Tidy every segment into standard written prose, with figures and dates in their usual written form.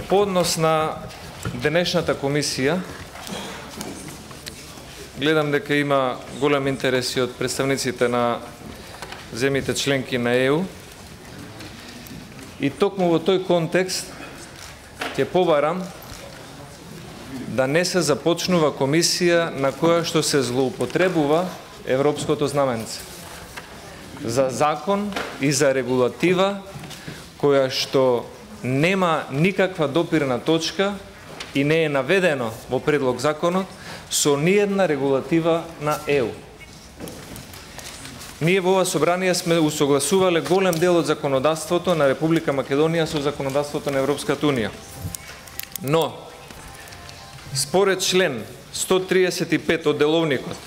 По однос на денешната комисија, гледам дека има голем интерес од представниците на земјите членки на ЕУ и токму во тој контекст ќе побарам да не се започнува комисија на која што се злоупотребува европското знаменце за закон и за регулатива која што нема никаква допирна точка и не е наведено во предлог законот со ниедна регулатива на ЕУ. Ние во ова собрание сме усогласувале голем дел од законодавството на Република Македонија со законодавството на Европската Унија. Но, според член 135 од Деловникот,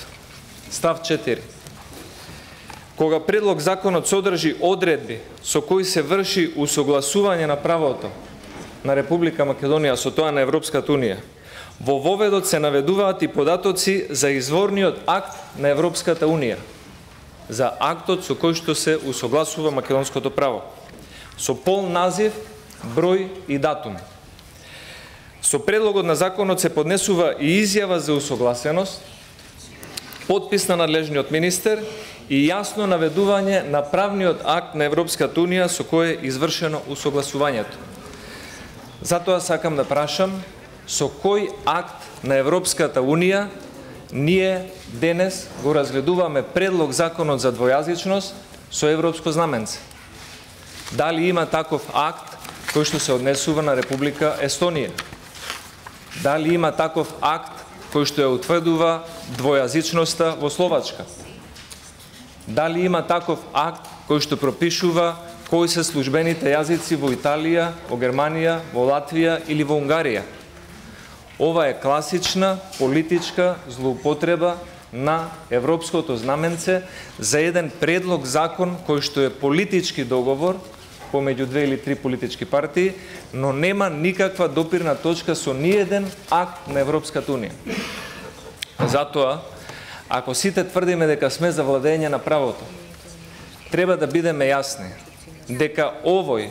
став 4, кога предлог законот содржи одредби со кои се врши усогласување на правото на Република Македонија со тоа на Европската Унија, во воведот се наведуваат и податоци за изворниот акт на Европската Унија, за актот со кој што се усогласува македонското право, со пол назив, број и датум. Со предлогот на законот се поднесува и изјава за усогласеност, подпис на надлежниот министер и јасно наведување на правниот акт на Европската Унија со кој е извршено усогласувањето. Затоа сакам да прашам, со кој акт на Европската Унија ние денес го разгледуваме предлог законот за двојазичност со европско знаменце? Дали има таков акт кој што се однесува на Република Естонија? Дали има таков акт кој што ја утврдува двојазичноста во Словачка? Дали има таков акт кој што пропишува кои се службените јазици во Италија, во Германија, во Латвија или во Унгарија? Ова е класична политичка злоупотреба на европското знаменце за еден предлог закон кој што е политички договор помеѓу 2 или 3 политички партии, но нема никаква допирна точка со ниеден акт на Европската Унија. Затоа, ако сите тврдиме дека сме за владење на правото, треба да бидеме јасни дека овој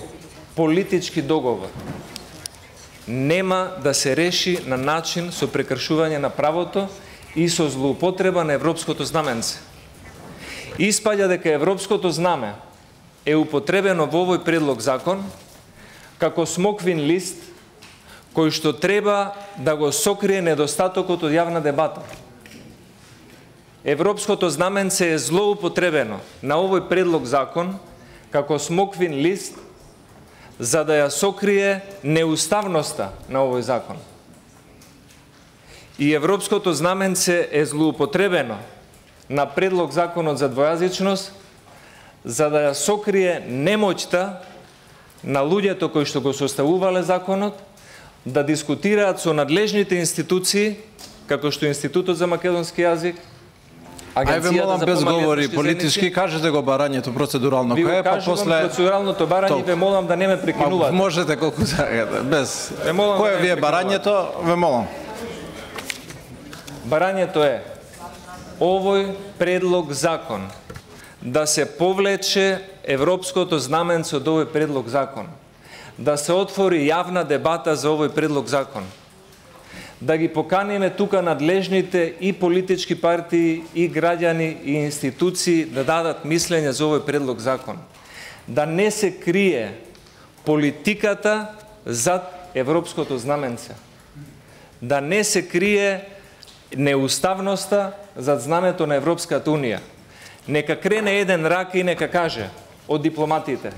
политички договор нема да се реши на начин со прекршување на правото и со злоупотреба на европското знаменце. Испаѓа дека европското знаме е употребено во овој предлог закон како смоквин лист кој што треба да го сокрие недостатокот од јавна дебата. Европското знаменце е злоупотребено на овој предлог закон како смоквин лист за да ја сокрие неуставноста на овој закон. И европското знаменце е злоупотребено на предлог законот за двојазичност за да ја сокрие немоќта на луѓето кои што го составувале законот да дискутираат со надлежните институции, како што Институтот за македонски јазик, Ајде молам без говори политички, кажете го барањето процедурално кој е, па после процедуралното барање, ве молам да не ме прекинувате. Можете колку сакате, без. Кој ви е барањето, ве молам. Барањето е овој предлог закон да се повлече европското знаменце од овој предлог закон, да се отвори јавна дебата за овој предлог закон, да ги поканиме тука надлежните и политички партии, и граѓани, и институции да дадат мислење за овој предлог закон. Да не се крие политиката зад европското знаменце. Да не се крие неуставноста зад знамето на Европската Унија. Нека крене еден рак и нека каже од дипломатите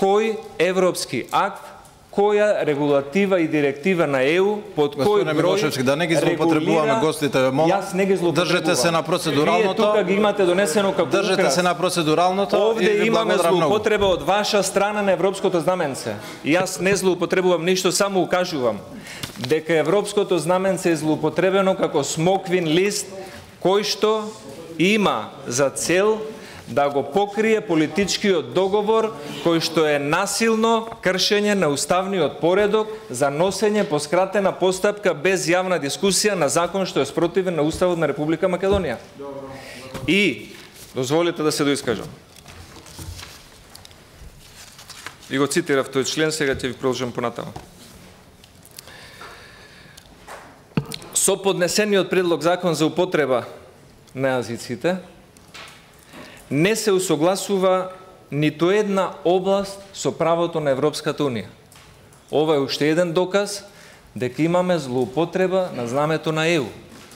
кој европски акт, која регулатива и директива на ЕУ, под кој број да не ги злоупотребуваме гостите, ве молам. Јас не ги злоупотребувам. Држете се на процедуралното. Вие тука ги имате донесено како украс. Држете се на процедуралното. Овде имаме злоупотреба од ваша страна на европското знаменце. Јас не злоупотребувам ништо, само укажувам дека европското знаменце е злоупотребено како смоквин лист кој што има за цел да го покрие политичкиот договор кој што е насилно кршење на уставниот поредок за носење по скратена постапка без јавна дискусија на закон што е спротивен на Уставот на Република Македонија. И, дозволите да се доискажам. И го цитирав тој член, сега ќе ви продолжам понатаму. Со поднесениот предлог закон за употреба на јазиците не се усогласува ниту една област со правото на Европската Унија. Ова е уште еден доказ дека имаме злоупотреба на знамето на ЕУ.